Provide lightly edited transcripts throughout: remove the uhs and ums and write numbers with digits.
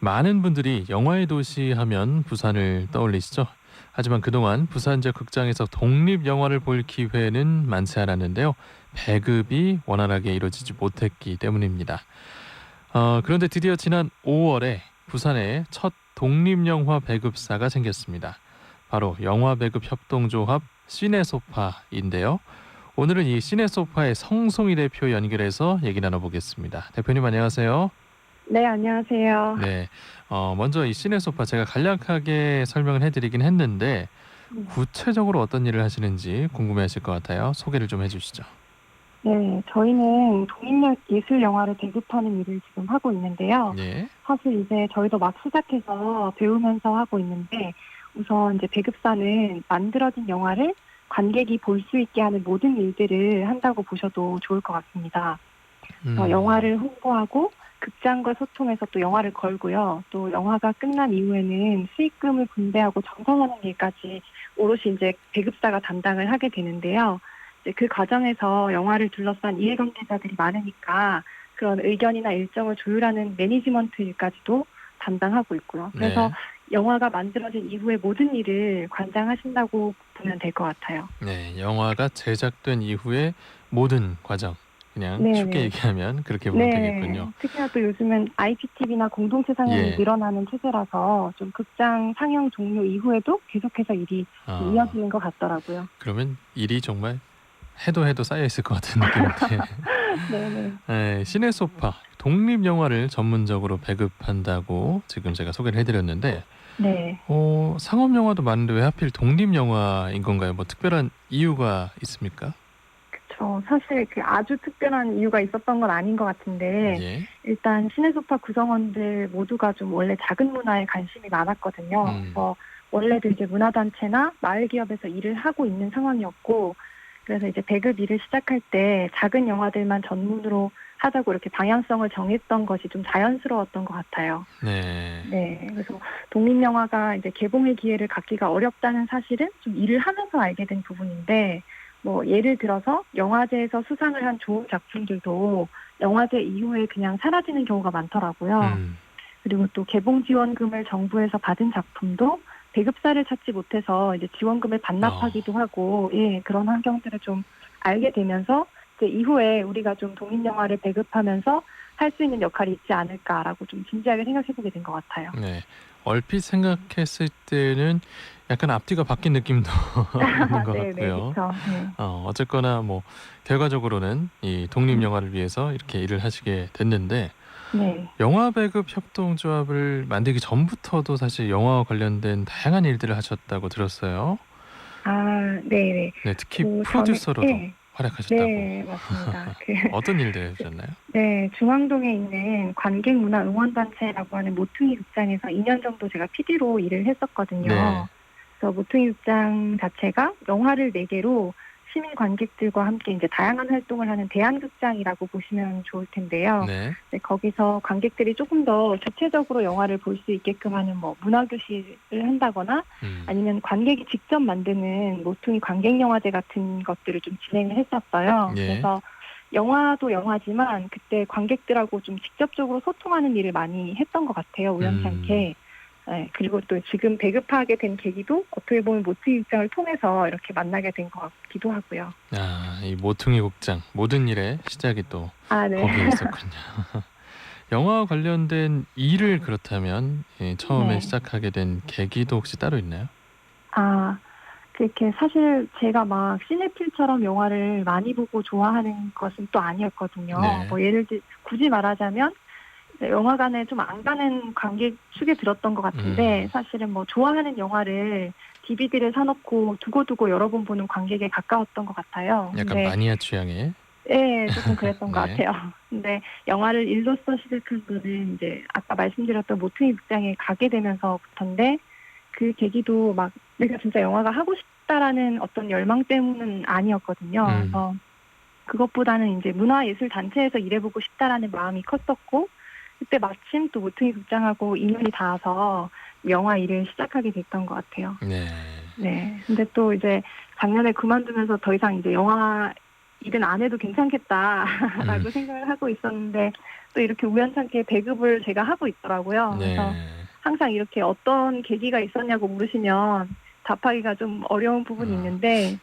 많은 분들이 영화의 도시 하면 부산을 떠올리시죠? 하지만 그동안 부산 지역 극장에서 독립 영화를 볼 기회는 많지 않았는데요. 배급이 원활하게 이루어지지 못했기 때문입니다. 그런데 드디어 지난 5월에 부산에 첫 독립 영화 배급사가 생겼습니다. 바로 영화 배급 협동조합 시네소파인데요. 오늘은 이 시네소파의 성송이 대표 연결해서 얘기 나눠보겠습니다. 대표님 안녕하세요. 네, 안녕하세요. 네, 먼저 이 시네소파 제가 간략하게 설명을 해드리긴 했는데 구체적으로 어떤 일을 하시는지 궁금해하실 것 같아요. 소개를 좀 해주시죠. 네, 저희는 독립 예술 영화를 배급하는 일을 지금 하고 있는데요. 네. 사실 이제 저희도 막 시작해서 배우면서 하고 있는데, 우선 이제 배급사는 만들어진 영화를 관객이 볼 수 있게 하는 모든 일들을 한다고 보셔도 좋을 것 같습니다. 영화를 홍보하고 극장과 소통해서 또 영화를 걸고요. 또 영화가 끝난 이후에는 수익금을 분배하고 정산하는 일까지 오롯이 이제 배급사가 담당을 하게 되는데요. 이제 그 과정에서 영화를 둘러싼 이해관계자들이 많으니까 그런 의견이나 일정을 조율하는 매니지먼트 일까지도 담당하고 있고요. 그래서 네. 영화가 만들어진 이후의 모든 일을 관장하신다고 보면 될 것 같아요. 네, 영화가 제작된 이후의 모든 과정, 그냥 쉽게 네네. 얘기하면 그렇게 보면 네. 되겠군요. 특히나 또 요즘은 IPTV나 공동체 상영이 예. 늘어나는 추세라서 좀 극장 상영 종료 이후에도 계속해서 일이 좀 아, 이어지는 것 같더라고요. 그러면 일이 정말 해도 해도 쌓여 있을 것 같은 느낌인데. 네네. 네, 시네소파 독립 영화를 전문적으로 배급한다고 지금 제가 소개를 해드렸는데, 네. 상업 영화도 많은데 왜 하필 독립 영화인 건가요? 뭐 특별한 이유가 있습니까? 사실 그 아주 특별한 이유가 있었던 건 아닌 것 같은데, 예. 일단 시네소파 구성원들 모두가 좀 원래 작은 문화에 관심이 많았거든요. 음. 그래서 원래도 이제 문화단체나 마을 기업에서 일을 하고 있는 상황이었고, 그래서 이제 배급 일을 시작할 때 작은 영화들만 전문으로 하자고 이렇게 방향성을 정했던 것이 좀 자연스러웠던 것 같아요. 네. 네. 그래서 독립영화가 이제 개봉의 기회를 갖기가 어렵다는 사실은 좀 일을 하면서 알게 된 부분인데, 뭐, 예를 들어서 영화제에서 수상을 한 좋은 작품들도 영화제 이후에 그냥 사라지는 경우가 많더라고요. 음. 그리고 또 개봉 지원금을 정부에서 받은 작품도 배급사를 찾지 못해서 이제 지원금을 어. 반납하기도 하고, 예, 그런 환경들을 좀 알게 되면서 이제 이후에 우리가 좀 독립영화를 배급하면서 할 수 있는 역할이 있지 않을까라고 좀 진지하게 생각해보게 된 것 같아요. 네. 얼핏 생각했을 때는 약간 앞뒤가 바뀐 느낌도 있는 것 네네, 같고요. 그쵸. 네. 어쨌거나 뭐 결과적으로는 이 독립 영화를 위해서 이렇게 일을 하시게 됐는데, 네. 영화 배급 협동조합을 만들기 전부터도 사실 영화와 관련된 다양한 일들을 하셨다고 들었어요. 아, 네네. 네, 특히 전에, 프로듀서로도 예, 활약하셨다고. 네, 맞습니다. 어떤 일들 해주셨나요? 네, 중앙동에 있는 관객문화응원단체라고 하는 모퉁이 극장에서 2년 정도 제가 PD로 일을 네. 했었거든요. 그래서 모퉁이 극장 자체가 영화를 4개로 시민 관객들과 함께 이제 다양한 활동을 하는 대안극장이라고 보시면 좋을 텐데요. 네. 네, 거기서 관객들이 조금 더 주체적으로 영화를 볼 수 있게끔 하는 뭐 문화교실을 한다거나 음. 아니면 관객이 직접 만드는 모퉁이 관객영화제 같은 것들을 좀 진행을 했었어요. 예. 그래서 영화도 영화지만 그때 관객들하고 좀 직접적으로 소통하는 일을 많이 했던 것 같아요. 우연치 음. 않게. 네, 그리고 또 지금 배급하게 된 계기도 어떻게 보면 모트 입장을 통해서 이렇게 만나게 된 것 같기도 하고요. 아, 이 모퉁이 곡장 모든 일의 시작이 또 아, 네. 거기에 있었군요. 영화와 관련된 일을 그렇다면 처음에 네. 시작하게 된 계기도 혹시 따로 있나요? 아, 그렇게 사실 제가 막 시네필처럼 영화를 많이 보고 좋아하는 것은 또 아니었거든요. 네. 뭐 예를 들어 굳이 말하자면 네, 영화관에 좀 안 가는 관객 축에 들었던 것 같은데 음. 사실은 뭐 좋아하는 영화를 DVD를 사놓고 두고두고 여러 번 보는 관객에 가까웠던 것 같아요. 약간 근데 마니아 취향의. 예, 조금 그랬던 것 네. 같아요. 근데 영화를 일로서 시작한 거는 이제 아까 말씀드렸던 모퉁이 극장에 가게 되면서부터인데 그 계기도 막 내가 진짜 영화가 하고 싶다라는 어떤 열망 때문은 아니었거든요. 음. 그래서 그것보다는 이제 문화예술단체에서 일해보고 싶다라는 마음이 컸었고 그때 마침 또 모퉁이 극장하고 인연이 닿아서 영화 일을 시작하게 됐던 것 같아요. 네. 네. 근데 또 이제 작년에 그만두면서 더 이상 이제 영화 일은 안 해도 음. 괜찮겠다라고 생각을 하고 있었는데 또 이렇게 우연찮게 배급을 제가 하고 있더라고요. 그래서 네. 항상 이렇게 어떤 계기가 있었냐고 물으시면 답하기가 좀 어려운 부분이 아. 있는데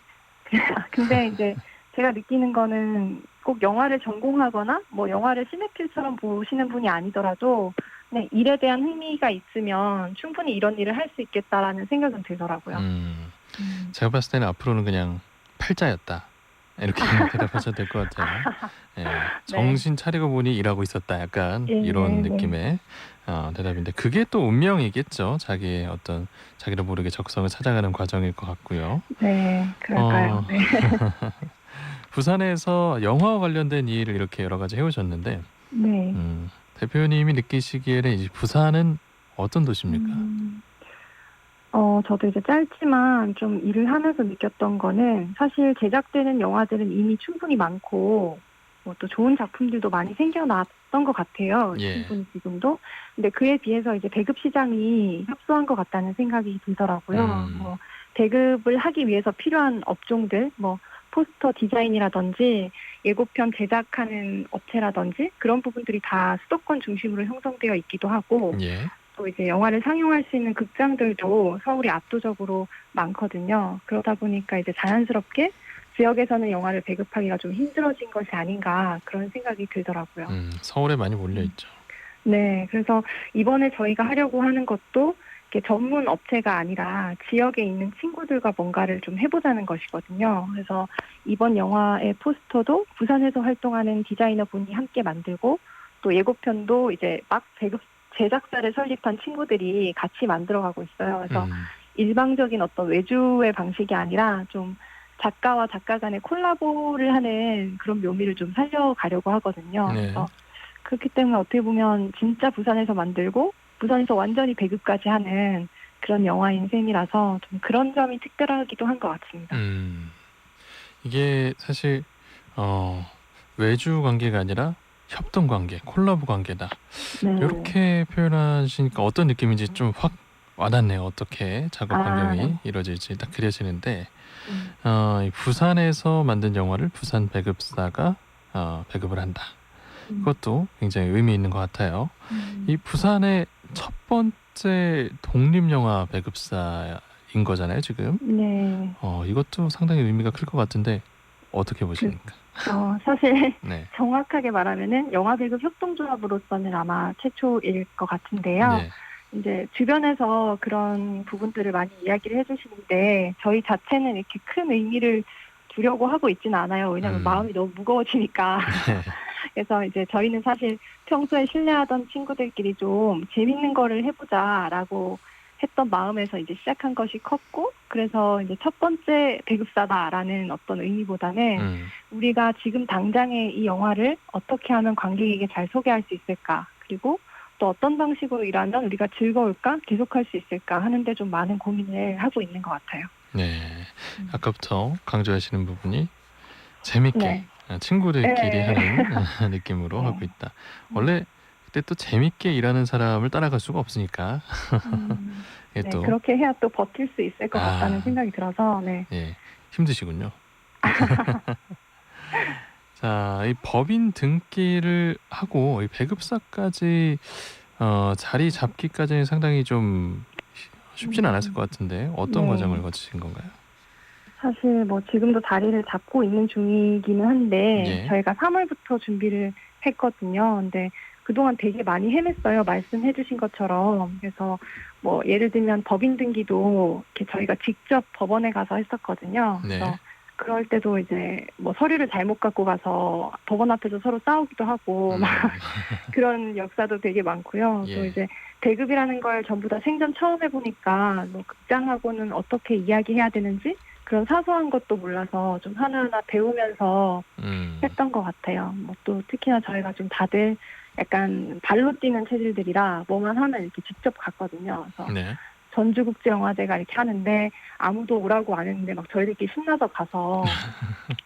근데 이제 제가 느끼는 거는 꼭 영화를 전공하거나 뭐 영화를 시네필처럼 보시는 분이 아니더라도 그냥 일에 대한 흥미가 있으면 충분히 이런 일을 할 수 있겠다라는 생각은 들더라고요. 음. 음. 제가 봤을 때는 앞으로는 그냥 팔자였다. 이렇게 대답하셔도 될 것 같아요. 예. 네. 정신 차리고 보니 일하고 있었다. 약간 예, 이런 네. 느낌의 대답인데 그게 또 운명이겠죠. 자기의 어떤 자기도 모르게 적성을 찾아가는 과정일 것 같고요. 네, 그럴까요? 어, 네. 부산에서 영화와 관련된 일을 이렇게 여러 가지 해오셨는데 네. 대표님이 느끼시기에는 이제 부산은 어떤 도시입니까? 음. 저도 이제 짧지만 좀 일을 하면서 느꼈던 거는 사실 제작되는 영화들은 이미 충분히 많고 뭐 또 좋은 작품들도 많이 생겨났던 것 같아요. 예. 충분히 지금도. 근데 그에 비해서 이제 배급 시장이 협소한 것 같다는 생각이 들더라고요. 음, 뭐 배급을 하기 위해서 필요한 업종들, 뭐 포스터 디자인이라든지 예고편 제작하는 업체라든지 그런 부분들이 다 수도권 중심으로 형성되어 있기도 하고 예. 또 이제 영화를 상영할 수 있는 극장들도 서울이 압도적으로 많거든요. 그러다 보니까 이제 자연스럽게 지역에서는 영화를 배급하기가 좀 힘들어진 것이 아닌가 그런 생각이 들더라고요. 서울에 많이 몰려 음. 있죠. 네, 그래서 이번에 저희가 하려고 하는 것도 이렇게 전문 업체가 아니라 지역에 있는 친구들과 뭔가를 좀 해보자는 것이거든요. 그래서 이번 영화의 포스터도 부산에서 활동하는 디자이너 분이 함께 만들고 또 예고편도 이제 막 배급 제작사를 설립한 친구들이 같이 만들어가고 있어요. 그래서 음, 일방적인 어떤 외주의 방식이 아니라 좀 작가와 작가 간의 콜라보를 하는 그런 묘미를 좀 살려가려고 하거든요. 네. 그래서 그렇기 때문에 어떻게 보면 진짜 부산에서 만들고 부산에서 완전히 배급까지 하는 그런 영화인 셈이라서 좀 그런 점이 특별하기도 한 것 같습니다. 음, 이게 사실 어, 외주 관계가 아니라 협동 관계, 콜라보 관계다. 네. 이렇게 표현하시니까 어떤 느낌인지 좀 확 와닿네요. 어떻게 작업 아, 환경이 네. 이루어질지 딱 그려지는데 음, 이 부산에서 만든 영화를 부산 배급사가 배급을 한다. 음, 그것도 굉장히 의미 있는 것 같아요. 이 음. 부산의 첫 번째 독립영화 배급사인 거잖아요, 지금. 네. 이것도 상당히 의미가 클 것 같은데 어떻게 그, 보십니까? 사실 네, 정확하게 말하면은 영화배급 협동조합으로서는 아마 최초일 것 같은데요. 네, 이제 주변에서 그런 부분들을 많이 이야기를 해주시는데 저희 자체는 이렇게 큰 의미를 두려고 하고 있지는 않아요. 왜냐하면 음, 마음이 너무 무거워지니까. 네, 그래서 이제 저희는 사실 평소에 신뢰하던 친구들끼리 좀 재밌는 거를 해보자라고 했던 마음에서 이제 시작한 것이 컸고, 그래서 이제 첫 번째 배급사다라는 어떤 의미보다는 음, 우리가 지금 당장에 이 영화를 어떻게 하면 관객에게 잘 소개할 수 있을까, 그리고 또 어떤 방식으로 일하면 우리가 즐거울까, 계속할 수 있을까 하는데 좀 많은 고민을 하고 있는 것 같아요. 네. 음. 아까부터 강조하시는 부분이 재밌게 네. 친구들끼리 네. 하는 느낌으로 하고 네. 있다. 음. 원래 그때 또 재밌게 일하는 사람을 따라갈 수가 없으니까 이게 네, 또 그렇게 해야 또 버틸 수 있을 것 같다는 아, 생각이 들어서, 네. 예, 힘드시군요. 자, 이 법인 등기를 하고 이 배급사까지 자리 잡기까지는 상당히 좀 쉽지는 않았을 것 같은데 어떤 과정을 네. 거치신 건가요? 사실 뭐 지금도 자리를 잡고 있는 중이기는 한데, 예. 저희가 3월부터 준비를 했거든요. 근데 그동안 되게 많이 헤맸어요. 말씀해주신 것처럼. 그래서 뭐 예를 들면 법인 등기도 이렇게 저희가 직접 법원에 가서 했었거든요. 네. 그래서 그럴 때도 이제 뭐 서류를 잘못 갖고 가서 법원 앞에서 서로 싸우기도 하고 막 음. 그런 역사도 되게 많고요. 또 예. 이제 배급이라는 걸 전부 다 생전 처음 해보니까 뭐 극장하고는 어떻게 이야기해야 되는지 그런 사소한 것도 몰라서 좀 하나하나 배우면서 음. 했던 것 같아요. 뭐 또 특히나 저희가 좀 다들 약간 발로 뛰는 체질들이라 뭐만 하면 이렇게 직접 갔거든요. 그래서 네. 전주국제영화제가 이렇게 하는데 아무도 오라고 안 했는데 막 저희들끼리 신나서 가서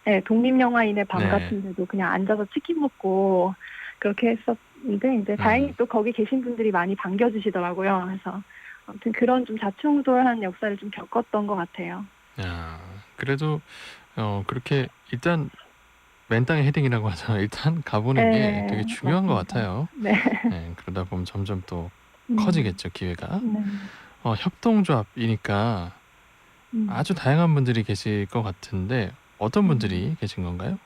네, 독립영화인의 밤 네. 같은 데도 그냥 앉아서 치킨 먹고 그렇게 했었는데 이제 다행히 음. 또 거기 계신 분들이 많이 반겨주시더라고요. 그래서 아무튼 그런 좀 자충우돌한 역사를 좀 겪었던 것 같아요. 그래도 그렇게 일단 맨땅에 헤딩이라고 하죠. 일단 가보는 게 되게 네, 중요한 것 맞습니다. 같아요. 네. 네, 그러다 보면 점점 또 음, 커지겠죠, 기회가. 네. 협동조합이니까 음. 아주 다양한 분들이 계실 것 같은데 어떤 음. 분들이 계신 건가요?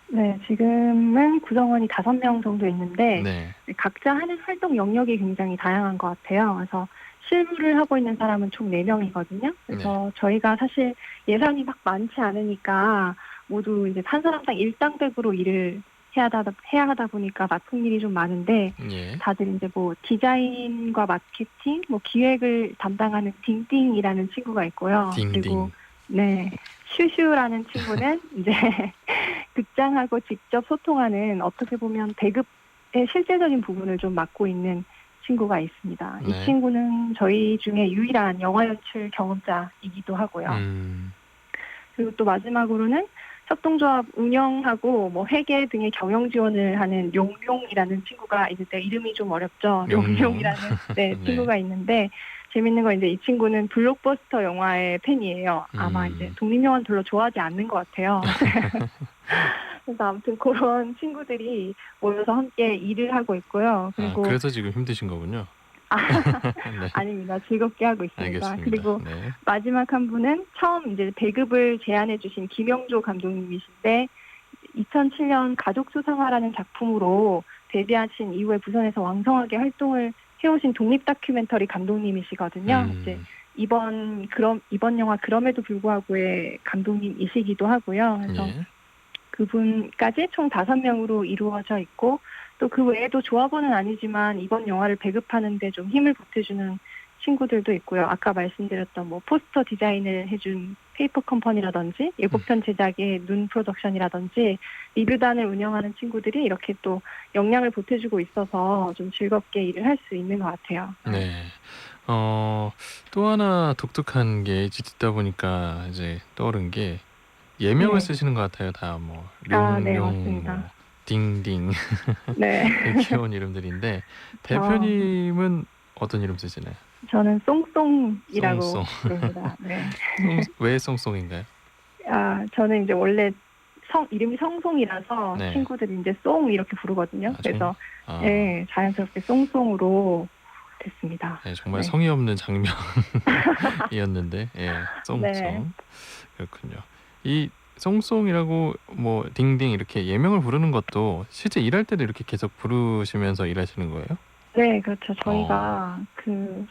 네, 지금은 구성원이 5명 정도 있는데 네, 각자 하는 활동 영역이 굉장히 다양한 것 같아요. 그래서 실무를 하고 있는 사람은 총 4명이거든요. 네, 그래서 저희가 사실 예산이 막 많지 않으니까 모두 이제 한 사람당 일당백으로 일을 해야 하다 보니까 맡은 일이 좀 많은데 예, 다들 이제 뭐 디자인과 마케팅, 뭐 기획을 담당하는 딩딩이라는 친구가 있고요. 그리고 딩딩. 네, 슈슈라는 친구는 이제 극장하고 직접 소통하는 어떻게 보면 배급의 실제적인 부분을 좀 맡고 있는 친구가 있습니다. 이 네, 친구는 저희 중에 유일한 영화 연출 경험자이기도 하고요. 음, 그리고 또 마지막으로는 협동조합 운영하고 뭐 회계 등의 경영 지원을 하는 용용이라는 친구가 있는데 이름이 좀 어렵죠. 용용. 용용이라는 네, 네, 친구가 있는데 재밌는 건 이제 이 친구는 블록버스터 영화의 팬이에요. 아마 이제 음, 독립영화는 별로 좋아하지 않는 것 같아요. 그래서 아무튼 그런 친구들이 모여서 함께 일을 하고 있고요. 아, 그리고 그래서 지금 힘드신 거군요. 아, 네, 아닙니다. 즐겁게 하고 있습니다. 알겠습니다. 그리고 네, 마지막 한 분은 처음 이제 배급을 제안해 주신 김영조 감독님이신데 2007년 가족 수상화라는 작품으로 데뷔하신 이후에 부산에서 왕성하게 활동을 해오신 독립 다큐멘터리 감독님이시거든요. 이제 음, 이번 영화 그럼에도 불구하고의 감독님이시기도 하고요. 그래서 예, 그분까지 총 5명으로 이루어져 있고 또 그 외에도 조합원은 아니지만 이번 영화를 배급하는데 좀 힘을 보태주는 친구들도 있고요. 아까 말씀드렸던 뭐 포스터 디자인을 해준 페이퍼 컴퍼니라든지 예고편 제작의 눈 프로덕션이라든지 리뷰단을 운영하는 친구들이 이렇게 또 역량을 보태주고 있어서 좀 즐겁게 일을 할 수 있는 것 같아요. 네. 어, 또 하나 독특한 게 이제 듣다 보니까 이제 떠오른 게 예명을 네. 쓰시는 것 같아요. 다 뭐 아, 네, 용용 맞습니다. 뭐 딩딩 네. 되게 귀여운 이름들인데 저, 대표님은 어떤 이름 쓰시나요? 저는 송송. 쏭쏭이라고 부릅니다. 네. 왜 송송인가요? 아, 저는 이제 원래 이름이 성송이라서 네. 친구들이 이제 송 이렇게 부르거든요. 아, 그래서, 아, 예, 자연스럽게 송송으로 됐습니다. 네, 정말 네. 성의 없는 장면이었는데, 예, 네. 송송. 그렇군요. 이 송송이라고 뭐 딩딩 이렇게 예명을 부르는 것도 실제 일할 때도 이렇게 계속 부르시면서 일하시는 거예요? 네, 그렇죠. 어, 저희가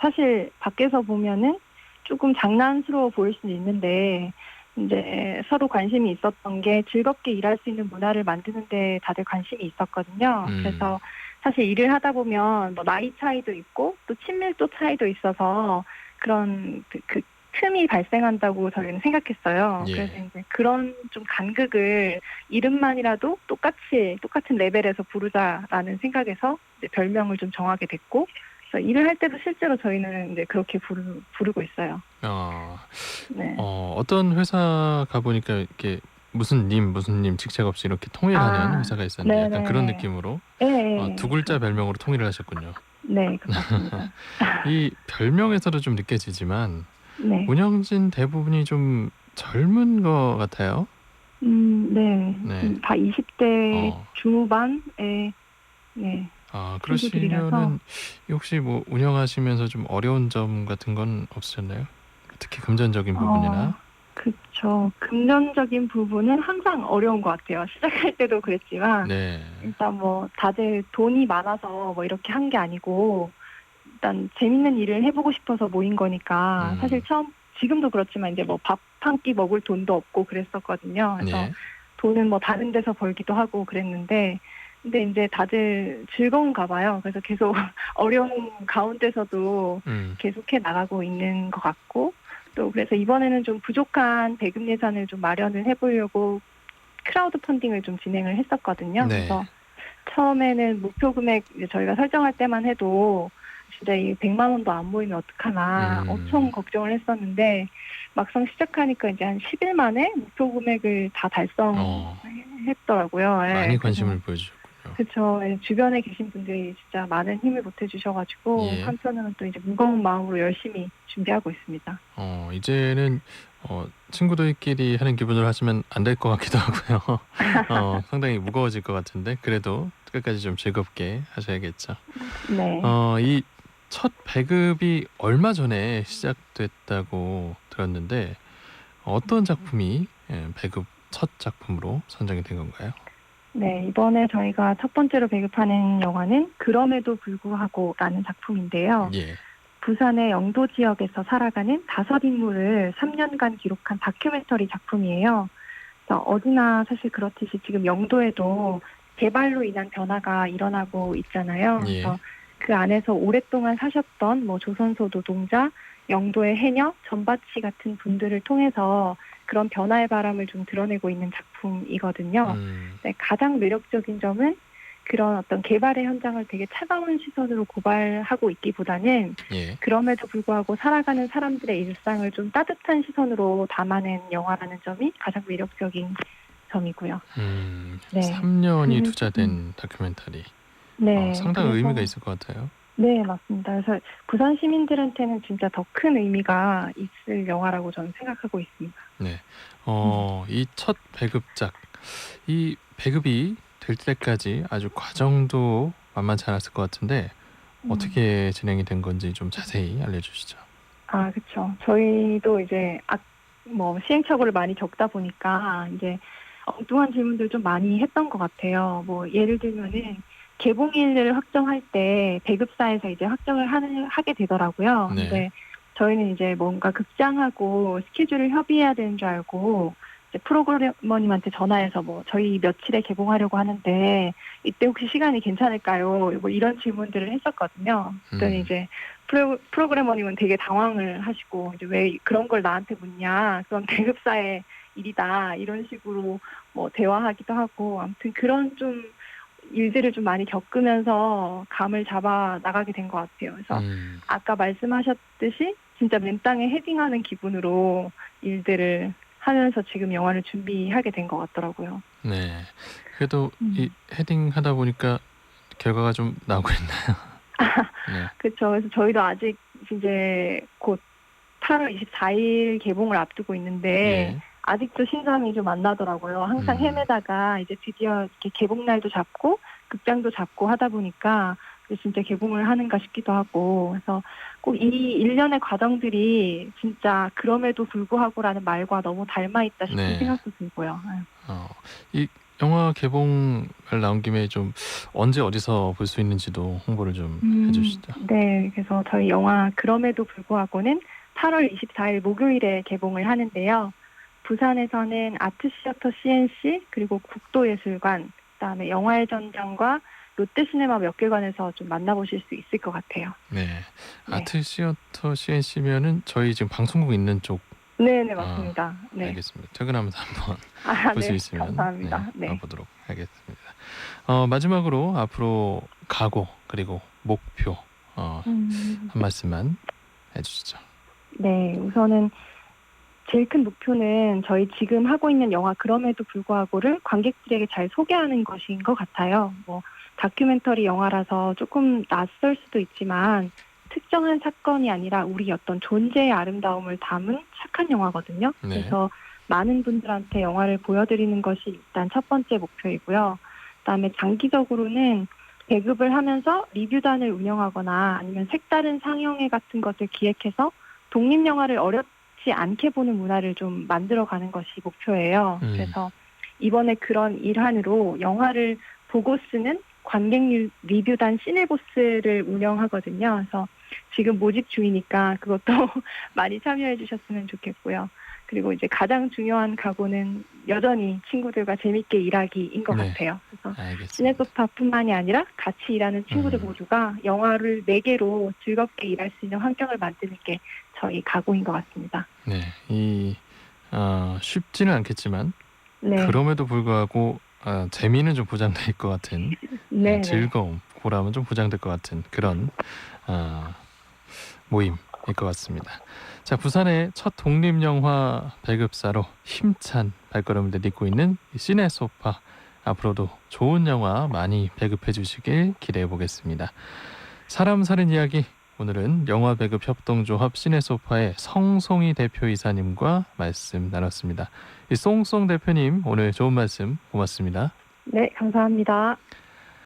사실 밖에서 보면은 조금 장난스러워 보일 수는 있는데, 이제 서로 관심이 있었던 게 즐겁게 일할 수 있는 문화를 만드는데 다들 관심이 있었거든요. 음, 그래서 사실 일을 하다 보면 뭐 나이 차이도 있고 또 친밀도 차이도 있어서 그런 그 틈이 발생한다고 저희는 생각했어요. 그래서 예. 이제 그런 좀 간극을 이름만이라도 똑같은 레벨에서 부르자라는 생각에서 이제 별명을 좀 정하게 됐고, 그래서 일을 할 때도 실제로 저희는 이제 그렇게 부르고 있어요. 어, 네. 어떤 회사 가보니까 이렇게 무슨 님 직책 없이 이렇게 통일하는 아, 회사가 있었는데 약간 그런 네네. 느낌으로 예, 두 예, 글자 그렇죠. 별명으로 통일을 하셨군요. 네, 맞습니다. 이 별명에서도 좀 느껴지지만 네. 운영진 대부분이 좀 젊은 것 같아요. 네. 네. 다 20대 어, 중후반의, 네, 친구들이라서, 그러시면은 혹시 뭐 운영하시면서 좀 어려운 점 같은 건 없으셨나요? 특히 금전적인 어, 부분이나. 그쵸. 금전적인 부분은 항상 어려운 것 같아요. 시작할 때도 그랬지만, 네. 일단 뭐, 다들 돈이 많아서 뭐 이렇게 한 게 아니고, 일단 재밌는 일을 해보고 싶어서 모인 거니까, 사실 음, 지금도 그렇지만 이제 뭐 밥 한 끼 먹을 돈도 없고 그랬었거든요. 그래서 네. 돈은 뭐 다른 데서 벌기도 하고 그랬는데, 근데 이제 다들 즐거운가 봐요. 그래서 계속 어려운 가운데서도 음, 계속해 나가고 있는 것 같고, 또 그래서 이번에는 좀 부족한 배급 예산을 좀 마련을 해보려고 크라우드 펀딩을 좀 진행을 했었거든요. 네. 그래서 처음에는 목표 금액 이제 저희가 설정할 때만 해도 진짜 이 100만 원도 안 모이면 어떡하나 엄청 음, 걱정을 했었는데 막상 시작하니까 이제 한 10일 만에 목표 금액을 다 어, 달성했더라고요. 예, 많이 그래서 관심을 보여주셨군요. 그쵸. 예, 주변에 계신 분들이 진짜 많은 힘을 보태주셔가지고 예. 한편으로는 또 이제 무거운 마음으로 열심히 준비하고 있습니다. 이제는 친구들끼리 하는 기분으로 하시면 안 될 것 같기도 하고요. 상당히 무거워질 것 같은데 그래도 끝까지 좀 즐겁게 하셔야겠죠. 네. 이 첫 배급이 얼마 전에 시작됐다고 들었는데 어떤 작품이 배급 첫 작품으로 선정이 된 건가요? 네, 이번에 저희가 첫 번째로 배급하는 영화는 그럼에도 불구하고라는 작품인데요. 예. 부산의 영도 지역에서 살아가는 5인물을 3년간 기록한 다큐멘터리 작품이에요. 그래서 어디나 사실 그렇듯이 지금 영도에도 개발로 인한 변화가 일어나고 있잖아요. 예. 그래서 그 안에서 오랫동안 사셨던 뭐 조선소 노동자, 영도의 해녀, 전바치 같은 분들을 통해서 그런 변화의 바람을 좀 드러내고 있는 작품이거든요. 네, 가장 매력적인 점은 그런 어떤 개발의 현장을 되게 차가운 시선으로 고발하고 있기보다는 예. 그럼에도 불구하고 살아가는 사람들의 일상을 좀 따뜻한 시선으로 담아낸 영화라는 점이 가장 매력적인 점이고요. 네. 3년이 투자된 다큐멘터리. 네. 상당히 그래서 의미가 있을 것 같아요. 네, 맞습니다. 그래서 부산 시민들한테는 진짜 더 큰 의미가 있을 영화라고 저는 생각하고 있습니다. 네. 이 첫 배급작, 이 배급이 될 때까지 아주 과정도 만만치 않았을 것 같은데 어떻게 진행이 된 건지 좀 자세히 알려주시죠. 아, 그렇죠. 저희도 이제 시행착오를 많이 겪다 보니까 이제 엉뚱한 질문들 좀 많이 했던 것 같아요. 뭐 예를 들면은 개봉일을 확정할 때 배급사에서 이제 확정을 하게 되더라고요. 네. 근데 저희는 이제 뭔가 극장하고 스케줄을 협의해야 되는 줄 알고 이제 프로그래머님한테 전화해서 뭐 저희 며칠에 개봉하려고 하는데 이때 혹시 시간이 괜찮을까요? 뭐 이런 질문들을 했었거든요. 그랬더니 이제 프로그래머님은 되게 당황을 하시고 이제 왜 그런 걸 나한테 묻냐? 그건 배급사의 일이다. 이런 식으로 뭐 대화하기도 하고 아무튼 그런 좀 일들을 좀 많이 겪으면서 감을 잡아 나가게 된 것 같아요. 그래서 아까 말씀하셨듯이 진짜 맨 땅에 헤딩하는 기분으로 일들을 하면서 지금 영화를 준비하게 된 것 같더라고요. 네. 그래도 이 헤딩 하다 보니까 결과가 좀 나오고 있나요? 네. 그렇죠. 그래서 저희도 아직 이제 곧 8월 24일 개봉을 앞두고 있는데 예. 아직도 신감이 좀 안 나더라고요. 항상 헤매다가 이제 드디어 이렇게 개봉날도 잡고 극장도 잡고 하다 보니까 진짜 개봉을 하는가 싶기도 하고 그래서 꼭 이 일련의 과정들이 진짜 그럼에도 불구하고라는 말과 너무 닮아있다 싶은 네. 생각도 들고요. 이 영화 개봉을 나온 김에 좀 언제 어디서 볼 수 있는지도 홍보를 좀 해주시죠. 네, 그래서 저희 영화 그럼에도 불구하고는 8월 24일 목요일에 개봉을 하는데요. 부산에서는 아트시어터 CNC 그리고 국도예술관 그다음에 영화의 전당과 롯데시네마 몇 개관에서 좀 만나보실 수 있을 것 같아요. 네. 아트시어터 CNC면은 저희 지금 방송국 있는 쪽. 네, 맞습니다. 네. 알겠습니다. 퇴근하면서 한번 볼 수 네, 있으면 감사합니다. 네. 가보도록 하겠습니다. 마지막으로 앞으로 각오 그리고 목표 한 말씀만 해주시죠. 네, 우선은 제일 큰 목표는 저희 지금 하고 있는 영화 그럼에도 불구하고를 관객들에게 잘 소개하는 것인 것 같아요. 뭐 다큐멘터리 영화라서 조금 낯설 수도 있지만 특정한 사건이 아니라 우리 어떤 존재의 아름다움을 담은 착한 영화거든요. 네. 그래서 많은 분들한테 영화를 보여드리는 것이 일단 첫 번째 목표이고요. 그다음에 장기적으로는 배급을 하면서 리뷰단을 운영하거나 아니면 색다른 상영회 같은 것을 기획해서 독립영화를 어렵지 않게 보는 문화를 좀 만들어가는 것이 목표예요. 그래서 이번에 그런 일환으로 영화를 보고 쓰는 관객 리뷰단 시네보스를 운영하거든요. 그래서 지금 모집 중이니까 그것도 많이 참여해 주셨으면 좋겠고요. 그리고 이제 가장 중요한 각오는 여전히 친구들과 재밌게 일하기인 것 같아요. 그래서 시네소파뿐만이 아니라 같이 일하는 친구들 모두가 영화를 매개로 즐겁게 일할 수 있는 환경을 만드는 게 저희 각오인 것 같습니다. 네, 쉽지는 않겠지만 네. 그럼에도 불구하고 재미는 좀 보장될 것 같은 즐거움, 보람은 좀 보장될 것 같은 그런 모임일 것 같습니다. 자, 부산의 첫 독립영화 배급사로 힘찬 발걸음을 내딛고 있는 시네소파, 앞으로도 좋은 영화 많이 배급해 주시길 기대해 보겠습니다. 사람 사는 이야기 오늘은 영화 배급 협동조합 시네소파의 성송이 대표이사님과 말씀 나눴습니다. 이 송송 대표님 오늘 좋은 말씀 고맙습니다. 네, 감사합니다.